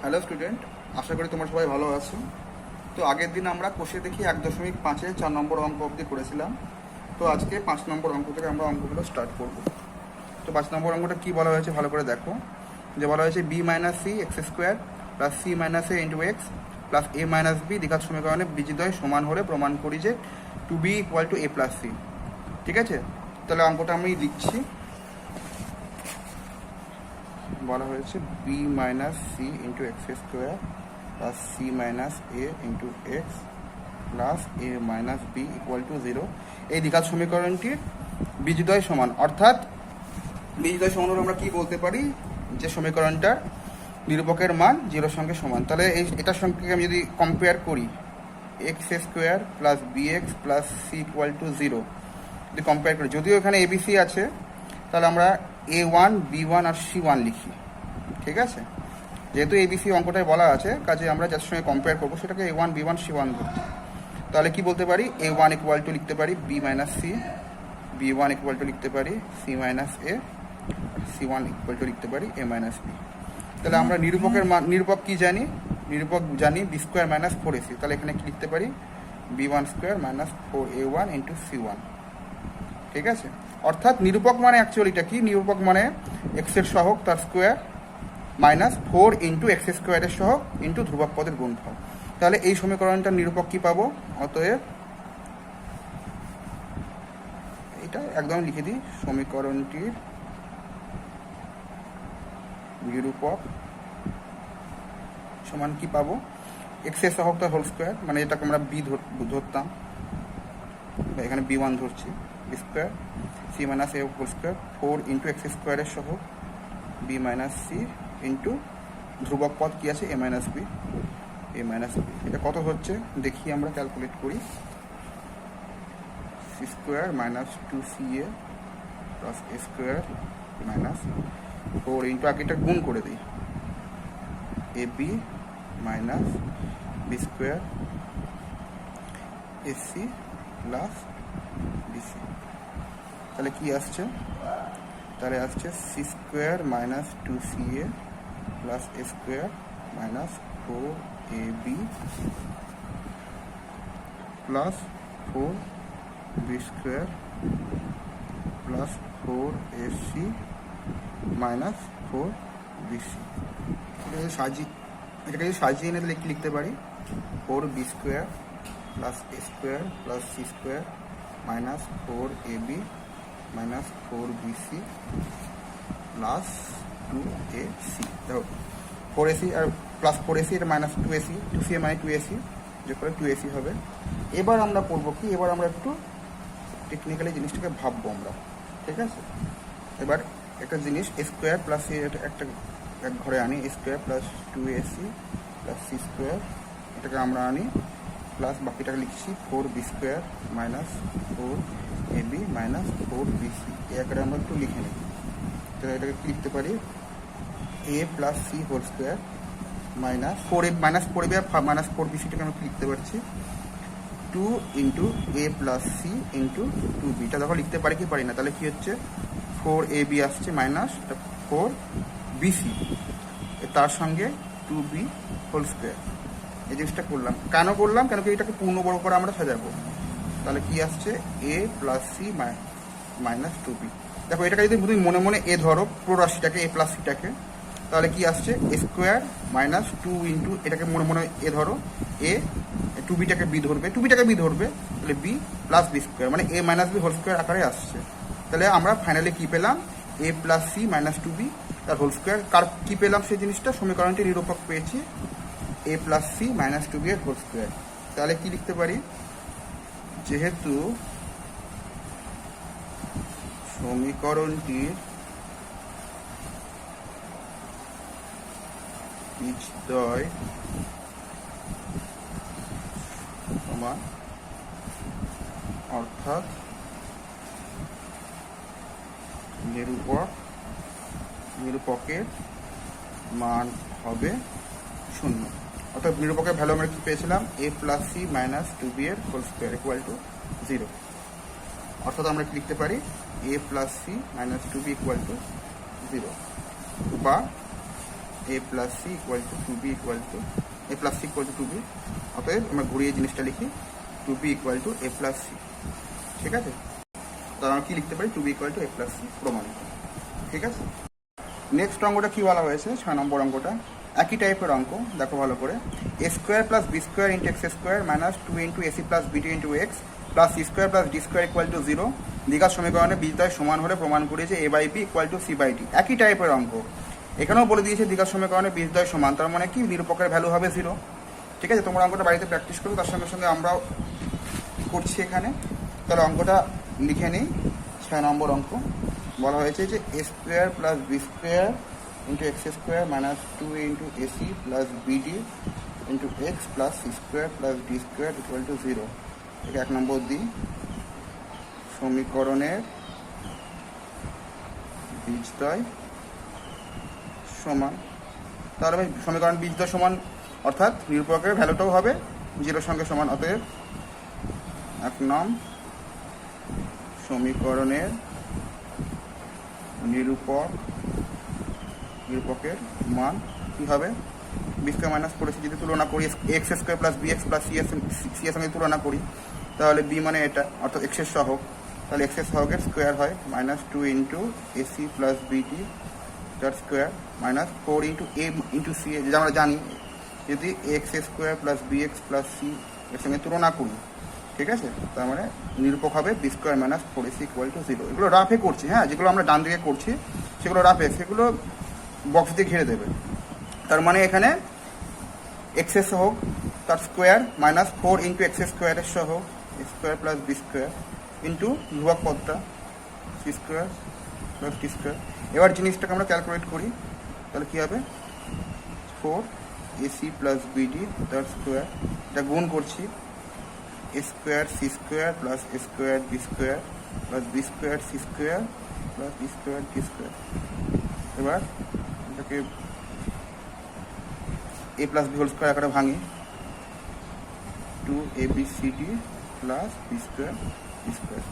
Hello student, আশা করি তোমরা সবাই ভালো আছো। তো আগের দিন আমরা কোষে দেখি 1.5-এ 4 নম্বর অঙ্ক অবধি করেছিলাম। তো আজকে 5 নম্বর অঙ্ক থেকে আমরা অঙ্কগুলো স্টার্ট করব। তো 5 নম্বর অঙ্কটা কী বলা হয়েছে ভালো করে দেখো। যে বলা হয়েছে B minus C X square plus C minus A into X plus A minus B দ্বিঘাত সমীকরণে বীজদ্বয় সমান হলে প্রমাণ করি যে two B equal to A plus C. ঠিক আছে, তাহলে অঙ্কটা আমি লিখছি। বলা হয়েছে B minus C into X square plus C minus A into X plus A minus B equal to 0। এই দ্বিঘাত সমীকরণটির বীজদ্বয় সমান, অর্থাৎ বীজদ্বয় সমান হলে আমরা কী বলতে পারি, যে সমীকরণটার নিরূপকের মান 0-এর সঙ্গে সমান। তাহলে এটার সঙ্গে আমি যদি কম্পেয়ার করি x square plus B x plus C equal to 0 যদি কম্পেয়ার করি, যদিও এখানে এবিসি আছে, তাহলে আমরা A1 B1 আর C1 লিখি। ঠিক আছে, যেহেতু এবিসি অঙ্কটায় বলা আছে, কাজে আমরা যার সঙ্গে কম্পেয়ার করবো সেটাকে A1 B1 C1 ধরছি। তাহলে কি বলতে পারি, A1 ইকুয়াল টু লিখতে পারি B minus C, B1 equal to লিখতে পারি C minus A, C1 equal to লিখতে পারি A মাইনাস বি। তাহলে আমরা নিরূপকের মান, নিরূপক কি জানি, নিরূপক জানি বি স্কোয়ার মাইনাস 4AC। তাহলে এখানে কি লিখতে পারি B1 square minus 4A1 into C1। ঠিক আছে, অর্থাৎ নিরূপক মানে অ্যাকচুয়ালিটা কি, নিরূপক মানে এক্সের সহগ তার স্কোয়ার মাইনাস 4 ইন্টু এক্স স্কোয়ারের সহগ ইন্টু ধ্রুবক পদের গুণফল। তাহলে এই সমীকরণটার নিরূপক কি পাবো, অতএব এটা একদম লিখে দিই, সমীকরণটির নিরূপক সমান কি পাবো, এক্সের সহগ তার হোল স্কোয়ার, মানে এটাকে আমরা বি ধরতাম, এখানে B1 ধরছি, বি স্কোয়ার সি মাইনাস এ হোল স্কোয়ার 4 ইন্টু এক্স স্কোয়ারের সহগ বি মাইনাস সি ইন্টু ধ্রুবক পদ কী আছে A minus B, A minus B. এটা কত হচ্ছে দেখি, আমরা ক্যালকুলেট করি। C square minus 2CA plus A square minus 4 into, আগে এটা গুণ করে দিই, A B minus B square AC plus BC. তাহলে কি আসছে, তাহলে আসছে C square minus 2CA plus A square minus 4AB plus 4B square plus 4AC minus 4BC। এটাকে যদি সাজিয়ে এনে লিখতে পারি 4B square plus A square plus C square minus 4AB minus 4BC plus 2AC। দেখো 4AC আর plus 4AC, এটা minus 2AC, 2CA মানে 2AC, যে করে 2AC হবে। এবার আমরা পড়বো কি, এবার আমরা একটু টেকনিক্যালি জিনিসটাকে ভাববো আমরা। ঠিক আছে, এবার একটা জিনিস স্কোয়ার প্লাস একটা এক ঘরে আনি, square plus 2AC plus C square, এটাকে আমরা আনি প্লাস বাকিটাকে লিখছি 4B square minus 4AB minus 4BC। এই আকারে আমরা একটু লিখে নিই। তো এটাকে কি লিখতে পারি, A plus C whole square minus 4A minus 4AB minus 4BCটাকে আমরা লিখতে পারছি 2 into A plus C into 2B। এটা দেখো লিখতে পারি কি পারি না, তাহলে কি হচ্ছে 4AB আসছে মাইনাস 4BC, তার সঙ্গে 2B হোল স্কোয়ার। এই জিনিসটা করলাম, কেন করলাম, কেন কি এটাকে পূর্ণবর্গ করে আমরা সাজাবো। তাহলে কি আসছে এ প্লাস সি মাইনাস 2B। দেখো এটাকে যদি তুমি মনে মনে এ ধরো, পুরো রাশিটাকে এ প্লাস সিটাকে, তাহলে কি আসছে স্কোয়ার মাইনাস 2 ইন্টু, এটাকে মনে মনে এ ধরো, এ 2Bটাকে বি ধরবে, 2Bটাকে বি ধরবে, তাহলে বি প্লাস বি স্কোয়ার মানে এ মাইনাস বি হোল স্কোয়ার আকারে আসছে। তাহলে আমরা ফাইনালি কি পেলাম, এ প্লাস সি মাইনাস 2B তার হোল স্কোয়ার। কার কি পেলাম সেই জিনিসটা, সমীকরণটি নিরূপক পেয়েছি এ প্লাস সি মাইনাস 2B এর হোল স্কোয়ার। তাহলে কি লিখতে পারি, যেহেতু সমীকরণটির বীজদ্বয় সমান, অর্থাৎ নিরূপকের মান হবে 0। অর্থাৎ নিরূপকের ভ্যালু আমরা কি পেয়েছিলাম, এ প্লাস সি মাইনাস 2B এর হোল স্কোয়ার ইকুয়াল টু 0। অর্থাৎ আমরা কি লিখতে পারি, A plus C minus 2B equal to 0, বা A plus C equal to 2b equal to A plus C equal to 2b। অতএব আমরা ঘুরিয়ে জিনিসটা লিখি 2b equal to A plus C. ঠিক আছে, তাহলে আমরা কী লিখতে পারি 2b equal to A plus C প্রমাণিত। ঠিক আছে, নেক্সট অঙ্কটা কী বলা হয়েছে, 6 নম্বর অঙ্কটা একই টাইপের অঙ্ক। দেখো ভালো করে, A square plus B square into X square minus 2 into AC plus BT into X plus C square plus D square equal to 0 দ্বিঘাত সমীকরণে বীজদ্বয় সমান হলে প্রমাণ করেছে A by B equal to C by D. একই টাইপের অঙ্ক, এখানেও বলে দিয়েছে দ্বিঘাত সমীকরণে বীজদ্বয় সমান, তার মানে কি নিরূপকের ভ্যালু হবে 0। ঠিক আছে, তোমরা অঙ্কটা বাড়িতে প্র্যাকটিস করো, তার সঙ্গে সঙ্গে আমরাও করছি এখানে। তাহলে অঙ্কটা লিখে নিই। 6 নম্বর অঙ্ক বলা হয়েছে যে A square plus B square into X square minus 2 into AC plus BD into X plus C square plus D square equal to 0। এটা 1 নম্বর দিই, সমীকরণের বীজদ্বয় সমান। তাহলে সমীকরণ বীজদ্বয় সমান অর্থাৎ নিরূপকের ভ্যালুটাও হবে 0 সঙ্গে সমান। অতএব 1 নং সমীকরণের নিরূপকের মান কী হবে, বি স্কোয়ার মাইনাস 4ac যদি তুলনা করি x square plus B x plus C এর সঙ্গে তুলনা করি, তাহলে বি মানে এটা অর্থাৎ এক্সের সহগ, তাহলে এক্সের সহগের স্কোয়ার হয় minus 2 into AC plus BT তার square minus 4 into A into C, যেটা আমরা জানি যদি X square plus B x plus C এর সঙ্গে তুলনা করি, ঠিক আছে, তার মানে নিরূপক হবে B square minus 4ac equal to 0। এগুলো রাফে করছি, হ্যাঁ, যেগুলো আমরা ডান দিকে করছি সেগুলো রাফে, সেগুলো বক্স দিয়ে ঘিরে দেবে। তার মানে এখানে এক্সের সহগ তার স্কোয়ার মাইনাস 4 ইন্টু এক্স স্কোয়ারের সহগ square plus B square into ধ্রুবক পদটা C square plus D square. এবার জিনিসটাকে আমরা ক্যালকুলেট করি, তাহলে কী হবে 4ac প্লাস বিডি তার স্কোয়ার, এটা গুণ করছি A square C square plus A square B square plus B square C square plus B square D square. এবার এটাকে A plus B whole square আকারে ভাঙি 2abcd plus B square B square.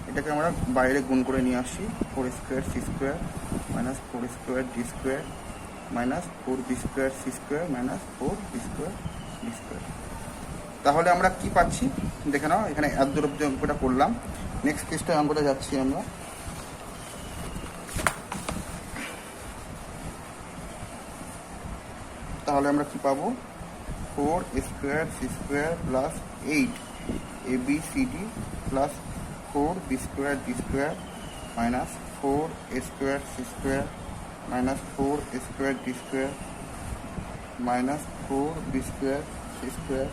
এটাকে আমরা বাইরে গুণ করে নিয়ে আসি 4 square C square minus 4 square D square minus 4b square C square minus 4b square D square. তাহলে আমরা কি পাচ্ছি দেখে নাও, এখানে এত দূর অব্দি অঙ্কটা করলাম। নেক্সট কেসটা অঙ্কটা যাচ্ছি আমরা। তাহলে আমরা কি পাবো 4 square C square plus 8 abcd plus 4b square D square minus 4 square C square minus 4 square D square minus 4b square C square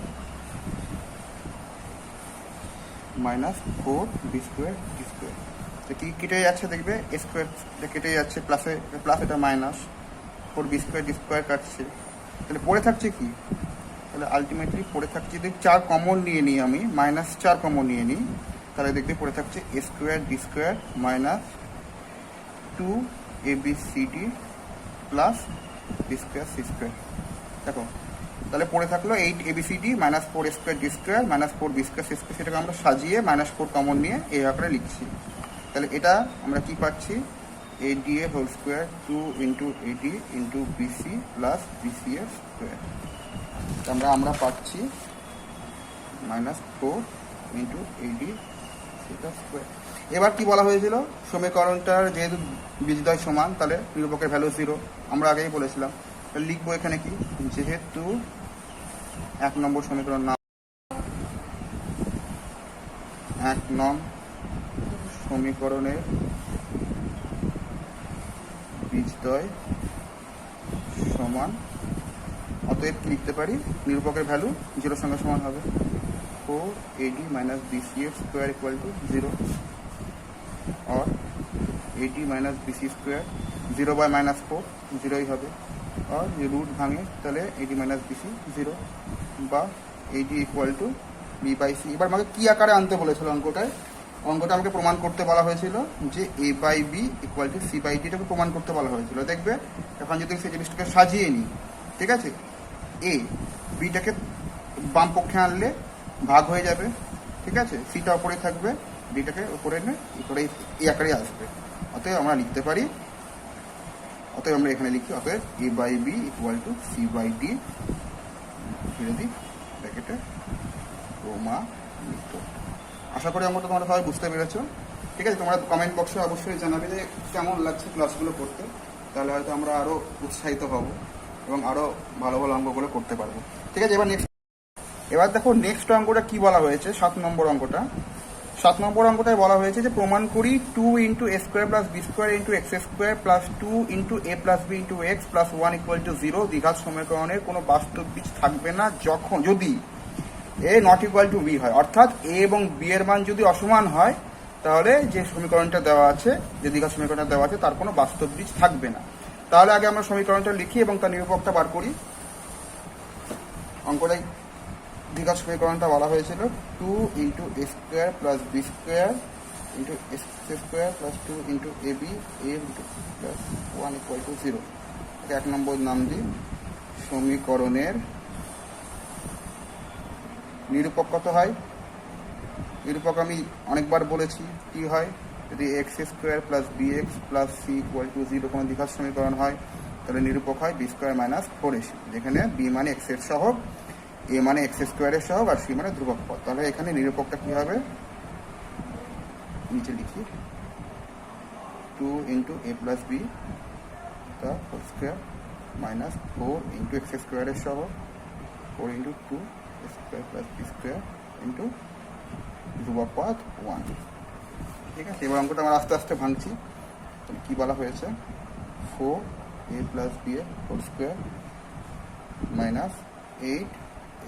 minus 4b square D square. তো কি কেটে যাচ্ছে দেখবে, স্কোয়ার কেটে যাচ্ছে, প্লাসে প্লাস এটা minus 4b square D square কাটছে, তাহলে পড়ে থাকছে কি, তাহলে আলটিমেটলি পড়ে থাকছে যদি 4 কমন নিয়ে নিই আমি, -4 কমন নিয়ে নিই, তাহলে দেখবে পড়ে থাকছে A square D square minus 2abcd plus D square C square. দেখো তাহলে পড়ে থাকলো 8abcd minus 4 square D square minus 4b square C square, সেটাকে আমরা সাজিয়ে -4 কমন নিয়ে এই আকারে লিখছি। তাহলে এটা আমরা কি পাচ্ছি ad whole square 2 into ad into BC plus BC এর স্কোয়ার, আমরা পাচ্ছি -4 ইন্টু ad সেটা স্কোয়ার। এবার কি বলা হয়েছিল, সমীকরণটার যেহেতু বীজদ্বয় সমান তাহলে নিরূপকের ভ্যালু 0, আমরা আগেই বলেছিলাম। তাহলে লিখবো এখানে কি, যেহেতু 1 নম্বর সমীকরণ না 1 নং সমীকরণের বীজদ্বয় সমান, অতএব কি লিখতে পারি নিরূপকের ভ্যালু 0 সঙ্গে সমান হবে 4ad minus BC square equal to 0 और ad minus B C square 0 by -4 0 ही হবে, और ये रूट भाঙে তাহলে ad माइनस बी सी 0 বা ad equal to B by C. এবার আমাকে কি আকারে আনতে বলেছিল অঙ্কটা আমাকে প্রমাণ করতে বলা হয়েছিল যে A by B equal to C by D, এটাকে প্রমাণ করতে বলা হয়েছিল। দেখবে এখন যদি সেই জিনিসটাকে সাজিয়ে নিই, ঠিক আছে, এ বিটাকে বাম পক্ষে আনলে ভাগ হয়ে যাবে, ঠিক আছে, সিটা ওপরে থাকবে, ডিটাকে উপরে এনে করে এই আকারে আসবে। অতএব আমরা লিখতে পারি অতএব আমরা এখানে লিখি, অতএব A by B equal to C by D ফিরে দিই ব্র্যাকেটে প্রমাণিত। আশা করি অঙ্কটা তোমরা সবাই বুঝতে পেরেছো। ঠিক আছে, তোমরা কমেন্ট বক্সে অবশ্যই জানাবে যে কেমন লাগছে ক্লাসগুলো করতে, তাহলে হয়তো আমরা আরও উৎসাহিত হব এবং আরও ভালো ভালো অঙ্কগুলো করতে পারবো। ঠিক আছে, এবার দেখো নেক্সট অঙ্কটা কি বলা হয়েছে, 7 নম্বর অঙ্কটা। 7 নম্বর অঙ্কটায় বলা হয়েছে যে প্রমাণ করি 2 into A square plus B square into X square plus 2 into A plus B into X plus 1 equal to 0 দ্বিঘাত সমীকরণের কোনো বাস্তব বীজ থাকবে না যদি A not equal to B হয়, অর্থাৎ এ এবং বি এর মান যদি অসমান হয় তাহলে যে সমীকরণটা দেওয়া আছে, যে দ্বিঘাত সমীকরণটা দেওয়া আছে তার কোনো বাস্তব বীজ থাকবে না। তাহলে আগে আমরা সমীকরণটা লিখি এবং তার নিরূপকটা বার করি। অঙ্কটাই দ্বিঘাত সমীকরণটা বলা হয়েছিল 2 into A square plus B square into X square plus 2 into A B into plus 1 equal to 0। 1 number নাম দিই সমীকরণের নিরূপক কত হয়। নিরূপক আমি অনেকবার বলেছি কি হয়, যদি X square plus B x plus C equal to 0 কোনো দ্বিঘাত সমীকরণ হয় তাহলে নিরূপক হয় বি স্কোয়ার মাইনাস 4ac, যেখানে বি মানে এক্স এর সহগ, এ মানে এক্স স্কোয়ারের সহগ আর সি মানে ধ্রুবক পদ। তাহলে এখানে নিরূপকটা কি হবে, নিচে লিখি 2 ইন্টু এ প্লাস বি তা whole square minus 4 into X স্কোয়ারের সহগ 4 into 2 square plus B square into ধ্রুবক পদ 1। ঠিক আছে, এবার অঙ্কটা আমরা আস্তে আস্তে ভাঙছি। তাহলে কী বলা হয়েছে, 4 A plus B A whole square minus 8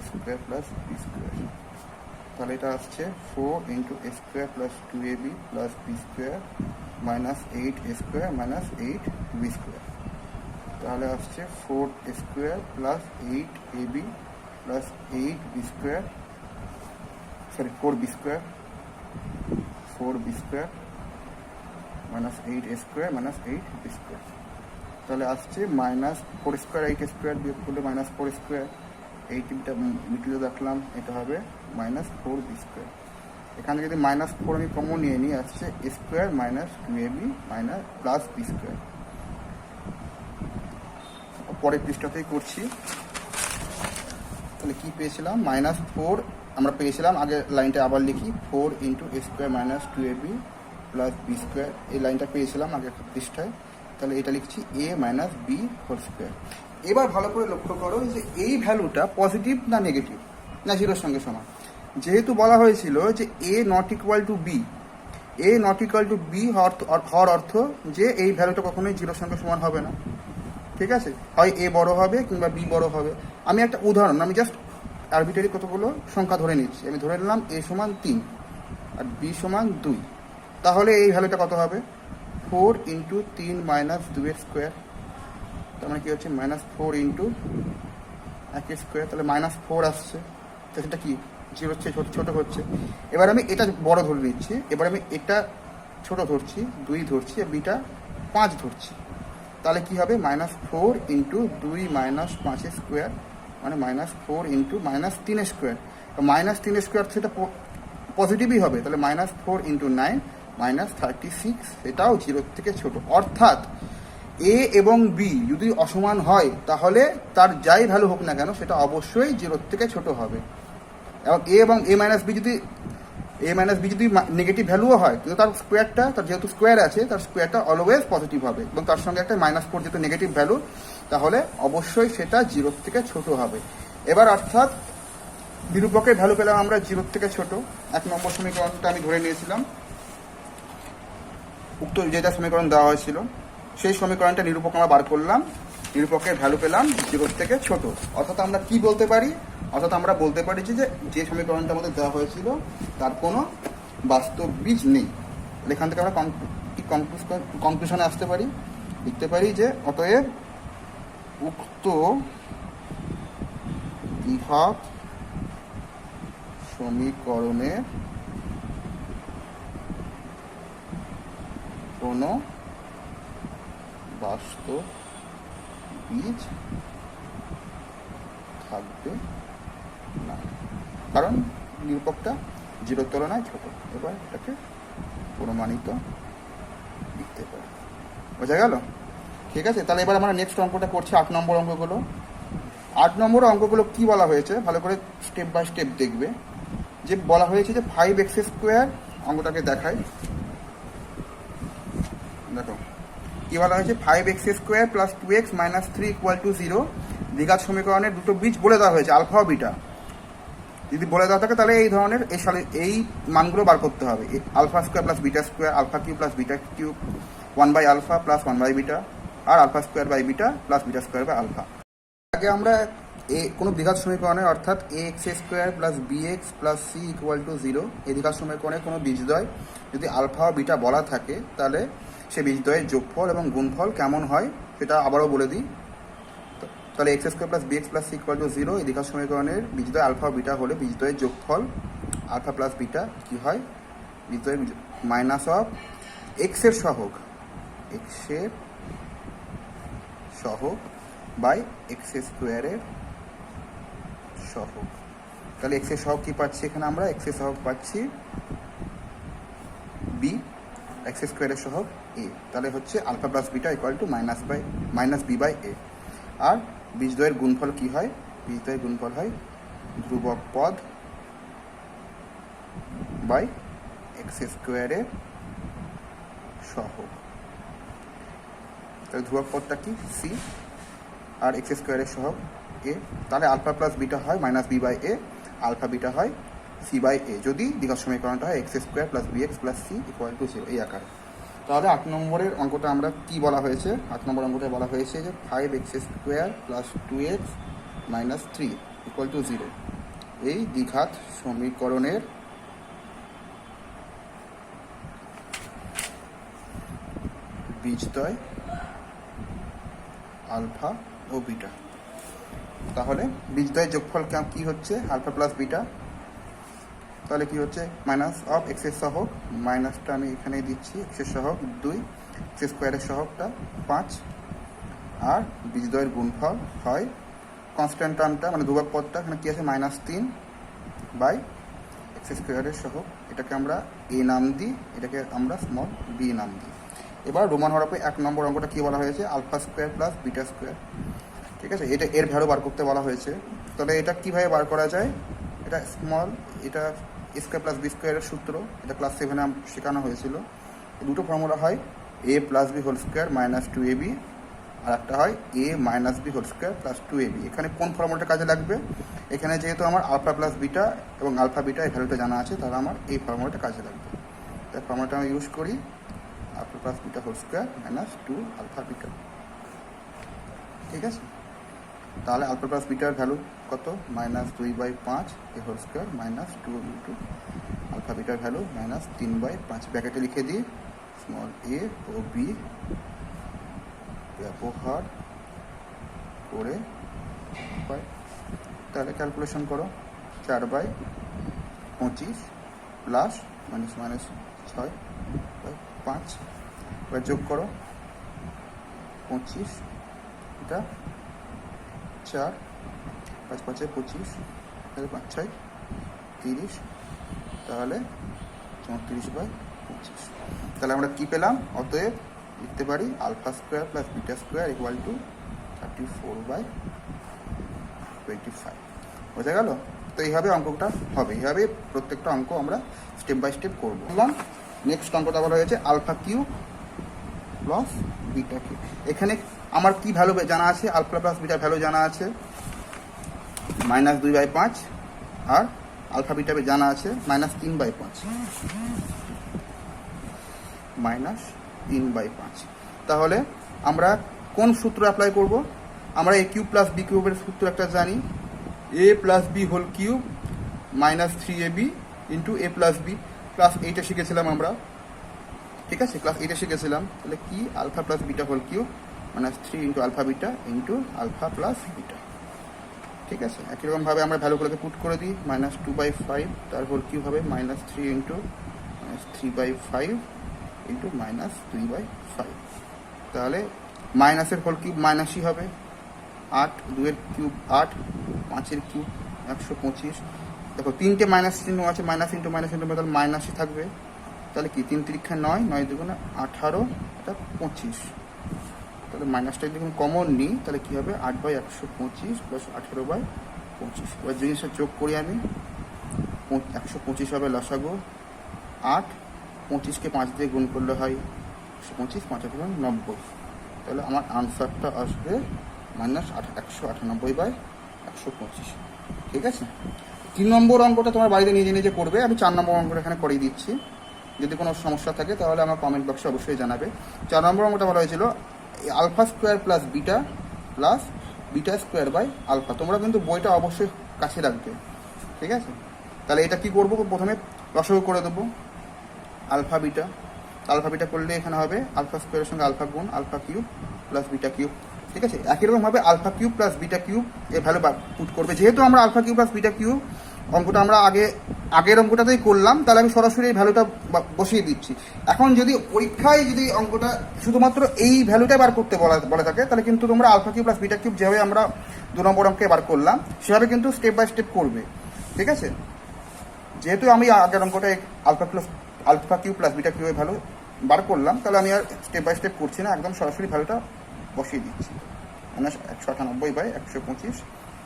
square plus B square. তাহলে এটা আসছে 4 into A square plus 2ab plus B square minus 8 square minus 8 B square. তাহলে আসছে 4 square plus 8ab plus 8 B square, sorry 4b square, 4b square minus 8 square minus 8 B square. তাহলে আসছে minus 4 square 8 square বিয়োগ করলে minus 4 square, এই টিমটা মিটিয়ে রাখলাম, এটা হবে মাইনাস 4b স্কোয়ার। এখানে যদি মাইনাস 4 আমি কমন নিয়ে আসছে square minus 2ab minus plus B square. পরের পৃষ্ঠাতেই করছি। তাহলে কি পেয়েছিলাম, মাইনাস 4 আমরা পেয়েছিলাম, আগে লাইনটা আবার লিখি 4 into A square minus 2ab plus B square, এই লাইনটা পেয়েছিলাম আগে পৃষ্ঠায়। তাহলে এটা লিখছি A minus B whole square. এবার ভালো করে লক্ষ্য করো যে এই ভ্যালুটা পজিটিভ না নেগেটিভ না জিরোর সঙ্গে সমান। যেহেতু বলা হয়েছিল যে A not equal to B, A not equal to B হওয়ার অর্থ যে এই ভ্যালুটা কখনোই জিরোর সঙ্গে সমান হবে না। ঠিক আছে, হয় এ বড় হবে কিংবা বি বড় হবে। আমি একটা উদাহরণ, আমি জাস্ট আরবিটারি কতগুলো সংখ্যা ধরে নিচ্ছি। আমি ধরে নিলাম এ সমান 3 আর বি সমান 2। তাহলে এই ভ্যালুটা কত হবে, 4 ইন্টু 3 মাইনাস 2 স্কোয়ার। তার মানে কি হচ্ছে মাইনাস 4 ইন্টু 1 স্কোয়ার, তাহলে মাইনাস 4 আসছে। তো সেটা কি জিরো হচ্ছে, ছোটো হচ্ছে। এবার আমি এটা বড় ধরে নিচ্ছি, এবার আমি এটা ছোট ধরছি 2 ধরছি আর বিটা 5 ধরছি। তাহলে কি হবে, মাইনাস 4 ইন্টু 2 মাইনাস 5 স্কোয়ার মানে minus 4 into minus 3 square. Minus 3 square সেটা পজিটিভই হবে, তাহলে মাইনাস 4 ইন্টু 9 মাইনাস 36, এটাও জিরোর থেকে ছোট। অর্থাৎ এ এবং বি যদি অসমান হয় তাহলে তার যাই ভ্যালু হোক না কেন সেটা অবশ্যই জিরোর থেকে ছোট হবে। এবং এ মাইনাস বি যদি নেগেটিভ ভ্যালুও হয় কিন্তু তার স্কোয়ারটা, তার যেহেতু স্কোয়ার আছে তার স্কোয়ারটা অলওয়েজ পজিটিভ হবে এবং তার সঙ্গে একটা মাইনাস 4 যেহেতু নেগেটিভ ভ্যালু, তাহলে অবশ্যই সেটা জিরোর থেকে ছোট হবে। এবার অর্থাৎ নিরূপকের ভ্যালু পেলাম আমরা জিরোর থেকে ছোট। 1 নম্বর সমীকরণটা আমি ধরে নিয়েছিলাম, উক্ত যেটা সমীকরণ দেওয়া হয়েছিল সেই সমীকরণটা নিরূপক আমরা বার করলাম, নিরূপকের ভ্যালু পেলাম জিরোর থেকে ছোট। অর্থাৎ আমরা কি বলতে পারি, অর্থাৎ আমরা বলতে পারি যে সমীকরণটা আমাদের দেওয়া হয়েছিল তার কোনো বাস্তব বীজ নেই। এখান থেকে আমরা কনক্লুশনে আসতে পারি, লিখতে পারি যে অতএব উক্ত দ্বিঘাত সমীকরণে কোনো বাস্তব বীজ থাকবে না, কারণ নিরূপকটা জিরোর তুলনায় ছোট। এবার এটাকে প্রমাণিত লিখতে পারি। বোঝা গেল? ঠিক আছে, তাহলে এবার আমরা নেক্সট অঙ্কটা করছি 8 নম্বর অঙ্কগুলো। 8 নম্বর অঙ্কগুলো কি বলা হয়েছে ভালো করে স্টেপ বাই স্টেপ দেখবে। যে বলা হয়েছে যে 5x², অঙ্কটাকে দেখাই, দেখো কি বলা হয়েছে, 5x² + 2x - 3 = 0 দ্বিঘাত সমীকরণের দুটো বীজ বলে দেওয়া হয়েছে, আলফা ও বিটা। যদি বলে দেওয়া থাকে তাহলে এই ধরনের এই মানগুলো বার করতে হবে, α² + β², α³ + β³ 1/α + 1/β, আর α² / β + β² / α। আগে আমরা কোনো দ্বিঘাত সমীকরণে অর্থাৎ ax² + bx + c = 0 এই দ্বিঘাত সমীকরণে কোনো বীজদ্বয় যদি আলফা ও বিটা বলা থাকে তাহলে সে বীজদ্বয়ের যোগফল এবং গুণফল কেমন হয় সেটা আবারও বলে দিই। তাহলে x² + bx + c = 0 এই দ্বিঘাত সমীকরণের বীজদ্বয় আলফা ও বিটা হলে বীজদ্বয়ের যোগফল আলফা + বিটা কি হয়, বীজদ্বয়ের মাইনাস অফ x এর সহগ বাই x² এর সহগ। তাহলে x এর সহগ কি পাচ্ছি এখানে আমরা, x এর সহগ পাচ্ছি b, x² এর সহগ a, তাহলে হচ্ছে α + বিটা = -b/a। আর বীজদ্বয়ের গুণফল কি হয়, বীজদ্বয়ের গুণফল হয় ধ্রুবক পদ বাই x² এর সহগ। তাহলে ধ্রুবক পদটা কি c, আর x² এর সহগ a, তাহলে α + বিটা হয় -b/a, আলফা বিটা হয় c/a যদি দ্বিঘাত সমীকরণটা হয় x² + bx + c = 0 এই আকারে। তাহলে 8 নম্বরের অঙ্কটা আমরা কি বলা হয়েছে, 8 নম্বর অঙ্কটায় বলা হয়েছে যে 5x² + 2x - 3 = 0 এই দ্বিঘাত সমীকরণের বীজদ্বয় আলফা ও বিটা। তাহলে বীজদ্বয়ের যোগফল কি হচ্ছে, আলফা + বিটা, তাহলে কি হচ্ছে মাইনাস অফ x এর সহগ, মাইনাসটা আমি এখানে দিচ্ছি, x এর সহগ 2, x² এর সহগটা 5, আর বীজদ্বয়ের গুণফল হয় কনস্ট্যান্ট টার্মটা মানে ধ্রুবক পদটা এখানে কি আছে -3 বাই x² এর সহগ, এটাকে আমরা a নাম দিই, এটাকে আমরা স্মল b নাম দিই। এবার রোমান হরফে 1 নম্বর অঙ্কটা কি বলা হয়েছে, α² + β², ঠিক আছে, এটা এর ভ্যালু বার করতে বলা হয়েছে। তাহলে এটা কিভাবে বার করা যায়, এটা এটা a² + b² এর সূত্র, এটা ক্লাস 7-এ শেখানো হয়েছিল। দুটো ফর্মুলা হয় a + b² - 2ab, আর একটা হয় a - b² + 2ab। এখানে কোন ফর্মুলাটা কাজে লাগবে, এখানে যেহেতু আমার আলফা + বিটা এবং আলফা বিটা এই ভ্যালুটা জানা আছে তাহলে আমার এই ফর্মুলাটা কাজে লাগবে। তাই ফর্মুলাটা আমি ইউজ করি α + β² - 2α β, ঠিক আছে। তাহলে α + বিটার ভ্যালু কত, -2/5 a² - 2 × আলফা বিটার ভ্যালু -3/5, ব্র্যাকেটে লিখে দিই স্মল a ও b ব্যবহার করে হয়। তাহলে ক্যালকুলেশন করো, 4/25 প্লাস -6/5, এবার যোগ করো 25, এটা 4, 5 × 5 = 25, তাহলে 5 × 6 = 30, তাহলে 34/25। তাহলে আমরা কি পেলাম, অতএব লিখতে পারি α² + β² = 34/25, বোঝা গেল। তো এইভাবে অঙ্কটা হবে, এইভাবে প্রত্যেকটা অঙ্ক আমরা স্টেপ বাই স্টেপ করবো। নেক্সট অঙ্কটা বলা হয়েছে α³ + β³। এখানে আমার কি ভ্যালু জানা আছে, আলফা + বিটা ভ্যালু জানা আছে -2/5, আর আলফা বিটা জানা আছে -3/5, -3/5। তাহলে আমরা কোন সূত্র অ্যাপ্লাই করব, আমরা a³ + b³ এর সূত্র একটা জানি, a + b whole cube -3ab × a + b, class 8-এ শিখেছিলাম আমরা, ঠিক আছে, ক্লাস 8-এ শিখেছিলাম। তাহলে কি alpha + beta whole cube -3 × alpha beta × alpha + beta, ঠিক আছে। একই রকমভাবে আমরা ভ্যালুগুলোকে পুট করে দিই, -2/5 তার হোল কিউব হবে -3 × -3/5 × -2/5, তাহলে মাইনাসের হোল কিউব মাইনাসই হবে, 8, 2-এর কিউব 8, 5-এর কিউব 125। দেখো 3টে মাইনাস চিহ্ন আছে, মাইনাস ইন্টু মাইনাস ইন্টু তাহলে মাইনাসই থাকবে। তাহলে কি 3 × 3 = 9, 9 × 2 = 18, এটা 25, তাহলে মাইনাসটা যদি কমন নিই তাহলে কী হবে 8/125 প্লাস 18/25। এবার জিনিসটা যোগ করি আমি, 125 হবে লসাগু, 8, 25কে 5 দিয়ে গুণ করলে হয় 125, 5 90। তাহলে আমার আনসারটা আসবে -198/125। ঠিক আছে, 3 নম্বর অঙ্কটা তোমার বাড়িতে নিজে নিজে করবে, আমি 4 নম্বর অঙ্কটা এখানে করিয়ে দিচ্ছি। যদি কোনো সমস্যা থাকে তাহলে আমার কমেন্ট বক্সে অবশ্যই জানাবে। 4 নম্বর অঙ্কটা বলা হয়েছিল alpha square plus beta square by alpha. তোমরা কিন্তু বইটা অবশ্যই কাছে রাখবে। ঠিক আছে, তাহলে এটা কি করবো, প্রথমে লসাগু করে দেবো আলফা বিটা করলে এখানে হবে আলফা স্কোয়ারের সঙ্গে আলফা গুণ alpha cube plus beta cube. ঠিক আছে, একই রকমভাবে alpha cube plus beta cube এর ভ্যালু পুট করবে। যেহেতু আমরা alpha cube plus beta cube অঙ্কটা আমরা আগের অঙ্কটাতেই করলাম, তাহলে আমি সরাসরি এই ভ্যালুটা বসিয়ে দিচ্ছি। এখন যদি পরীক্ষায় যদি অঙ্কটা শুধুমাত্র এই ভ্যালুটাই বার করতে বলে থাকে, তাহলে কিন্তু তোমরা alpha cube plus beta cube যেভাবে আমরা 2 নম্বর অঙ্কে বার করলাম সেভাবে কিন্তু স্টেপ বাই স্টেপ করবে। ঠিক আছে, যেহেতু আমি আগের অঙ্কটায় আলফা কিউব প্লাস বিটা কিউবের ভ্যালু বার করলাম, তাহলে আমি আর স্টেপ বাই স্টেপ করছি না, একদম সরাসরি ভ্যালুটা বসিয়ে দিচ্ছি। -198/125।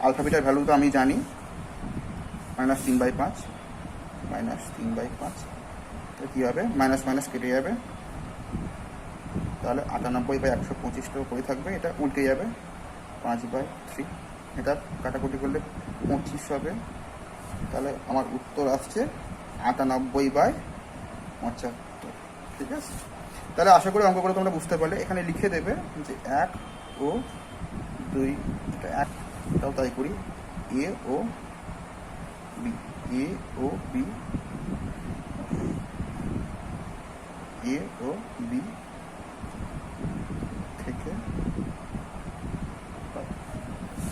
আলফা বিটার ভ্যালু তো আমি জানি, -3/5 তো কী হবে, মাইনাস মাইনাস কেটে যাবে, তাহলে 98/125টাও পড়ে থাকবে, এটা উল্টে যাবে 5/3। এটা কাটাকুটি করলে 25 হবে। তাহলে আমার উত্তর আসছে 98/75। ঠিক আছে, তাহলে আশা করি অঙ্কগুলো তোমরা বুঝতে পারলে। এখানে লিখে দেবে যে 1 ও 2, এটা 1, এটাও তাই করি, এ ও বি থেকে।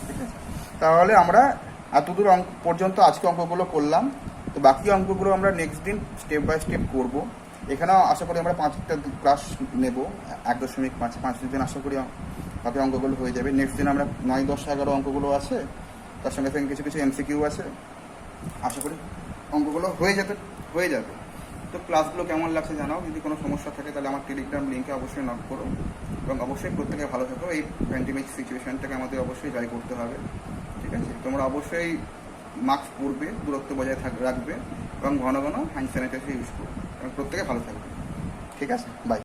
ঠিক আছে, তাহলে আমরা এতদূর পর্যন্ত আজকে অঙ্কগুলো করলাম। তো বাকি অঙ্কগুলো আমরা নেক্সট দিন স্টেপ বাই স্টেপ করব। এখানেও আশা করি আমরা 5টা ক্লাস নেব, 1.5 দিন আশা করি বাকি অঙ্কগুলো হয়ে যাবে। নেক্সট দিন আমরা 9, 10, 11 অঙ্কগুলো আছে, তার সঙ্গে সঙ্গে কিছু কিছু এমসিকিউ আছে। আশা করি অঙ্কগুলো হয়ে যাবে। তো ক্লাসগুলো কেমন লাগছে জানাও। যদি কোনো সমস্যা থাকে তাহলে আমার টেলিগ্রাম লিঙ্কে অবশ্যই নক করো, এবং অবশ্যই প্রত্যেকে ভালো থাকো। এই প্যান্ডেমিক সিচুয়েশনটাকে আমাদের অবশ্যই জয় করতে হবে। ঠিক আছে, তোমরা অবশ্যই মাস্ক পরবে, দূরত্ব বজায় রাখবে, এবং ঘন ঘন হ্যান্ড স্যানিটাইজার ইউজ করবে, এবং প্রত্যেকে ভালো থাকবে। ঠিক আছে, বাই।